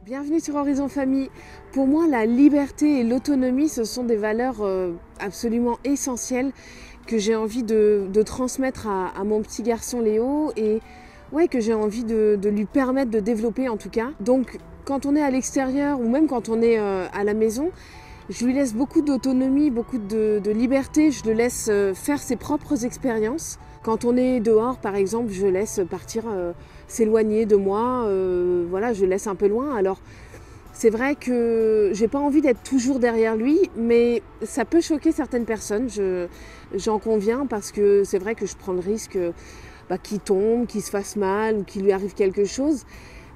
Bienvenue sur Horizon Famille. Pour moi, la liberté et l'autonomie, ce sont des valeurs absolument essentielles que j'ai envie de transmettre à mon petit garçon Léo et que j'ai envie de lui permettre de développer en tout cas. Donc quand on est à l'extérieur ou même quand on est à la maison, je lui laisse beaucoup d'autonomie, beaucoup de liberté, je le laisse faire ses propres expériences. Quand on est dehors par exemple, je laisse partir s'éloigner de moi, je le laisse un peu loin. Alors c'est vrai que j'ai pas envie d'être toujours derrière lui, mais ça peut choquer certaines personnes, j'en conviens, parce que c'est vrai que je prends le risque qu'il tombe, qu'il se fasse mal ou qu'il lui arrive quelque chose.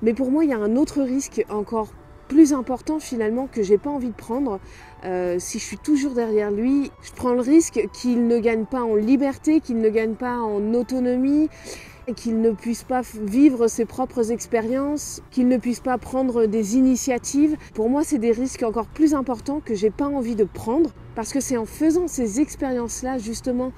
Mais pour moi, il y a un autre risque encore plus important finalement que j'ai pas envie de prendre. Si je suis toujours derrière lui, je prends le risque qu'il ne gagne pas en liberté, qu'il ne gagne pas en autonomie, qu'il ne puisse pas vivre ses propres expériences, qu'il ne puisse pas prendre des initiatives. Pour moi, c'est des risques encore plus importants que j'ai pas envie de prendre, parce que c'est en faisant ces expériences-là, justement,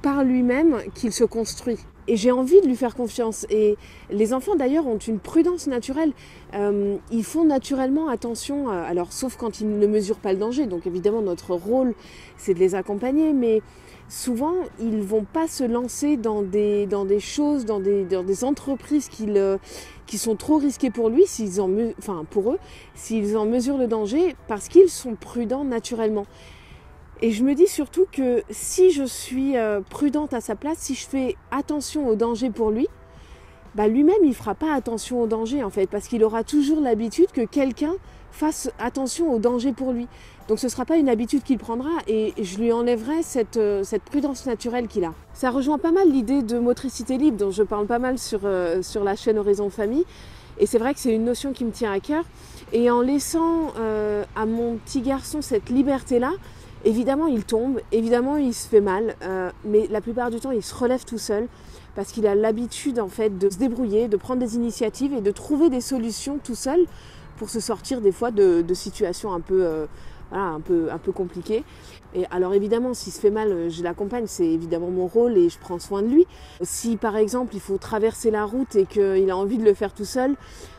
par lui-même, qu'il se construit. Et j'ai envie de lui faire confiance. Et les enfants, d'ailleurs, ont une prudence naturelle. Ils font naturellement attention, alors sauf quand ils ne mesurent pas le danger. Donc évidemment, notre rôle, c'est de les accompagner, mais souvent, ils ne vont pas se lancer dans des choses, dans des entreprises qui sont trop risquées pour lui, pour eux, s'ils en mesurent le danger, parce qu'ils sont prudents naturellement. Et je me dis surtout que si je suis prudente à sa place, si je fais attention au danger pour lui, lui-même il ne fera pas attention au danger en fait, parce qu'il aura toujours l'habitude que quelqu'un fasse attention au danger pour lui. Donc ce ne sera pas une habitude qu'il prendra et je lui enlèverai cette prudence naturelle qu'il a. Ça rejoint pas mal l'idée de motricité libre dont je parle pas mal sur la chaîne Horizon Famille. Et c'est vrai que c'est une notion qui me tient à cœur. Et en laissant à mon petit garçon cette liberté-là, évidemment il tombe, évidemment il se fait mal, mais la plupart du temps il se relève tout seul parce qu'il a l'habitude en fait de se débrouiller, de prendre des initiatives et de trouver des solutions tout seul pour se sortir des fois de situations un peu compliquées. Et alors évidemment s'il se fait mal, je l'accompagne, c'est évidemment mon rôle et je prends soin de lui. Si par exemple il faut traverser la route et qu'il a envie de le faire tout seul,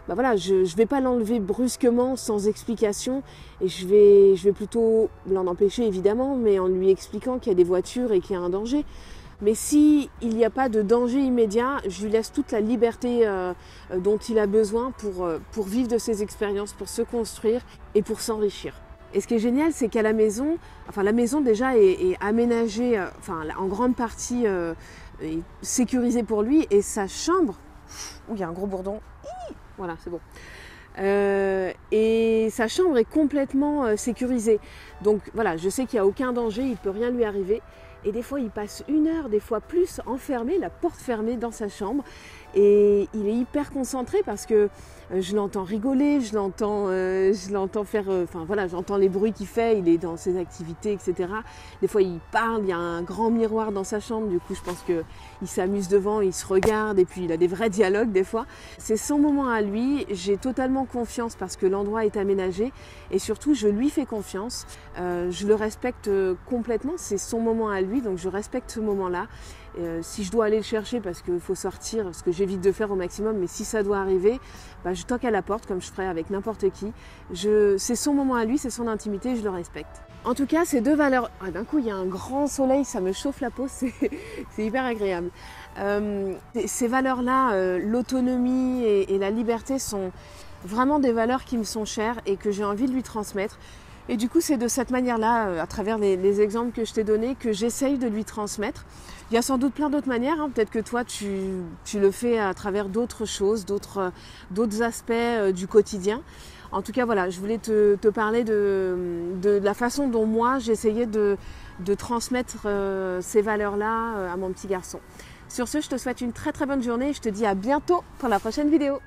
je vais pas l'enlever brusquement sans explication et je vais plutôt l'en empêcher évidemment, mais en lui expliquant qu'il y a des voitures et qu'il y a un danger. Mais si il n'y a pas de danger immédiat, je lui laisse toute la liberté dont il a besoin pour vivre de ses expériences, pour se construire et pour s'enrichir. Et ce qui est génial, c'est qu'à la maison déjà est aménagée, en grande partie est sécurisée pour lui, et sa chambre, où il y a un gros bourdon, voilà, c'est bon. Et sa chambre est complètement sécurisée. Donc voilà, je sais qu'il n'y a aucun danger, il ne peut rien lui arriver. Et des fois, il passe 1 heure, des fois plus, enfermé, la porte fermée dans sa chambre. Et il est hyper concentré parce que je l'entends rigoler, je l'entends faire, j'entends les bruits qu'il fait, il est dans ses activités, etc. Des fois, il parle, il y a un grand miroir dans sa chambre, du coup, je pense qu'il s'amuse devant, il se regarde et puis il a des vrais dialogues des fois. C'est son moment à lui, j'ai totalement confiance parce que l'endroit est aménagé et surtout, je lui fais confiance, je le respecte complètement, c'est son moment à lui, donc je respecte ce moment-là. Si je dois aller le chercher parce qu'il faut sortir, ce que j'évite de faire au maximum, mais si ça doit arriver, je toque à la porte comme je ferais avec n'importe qui. C'est son moment à lui, c'est son intimité, je le respecte. En tout cas, ces deux valeurs, d'un coup il y a un grand soleil, ça me chauffe la peau, c'est hyper agréable. Ces valeurs-là, l'autonomie et la liberté sont vraiment des valeurs qui me sont chères et que j'ai envie de lui transmettre. Et du coup, c'est de cette manière-là, à travers les exemples que je t'ai donnés, que j'essaye de lui transmettre. Il y a sans doute plein d'autres manières, hein. Peut-être que toi, tu le fais à travers d'autres choses, d'autres aspects du quotidien. En tout cas, voilà, je voulais te parler de la façon dont moi, j'essayais de transmettre ces valeurs-là à mon petit garçon. Sur ce, je te souhaite une très très bonne journée et je te dis à bientôt pour la prochaine vidéo.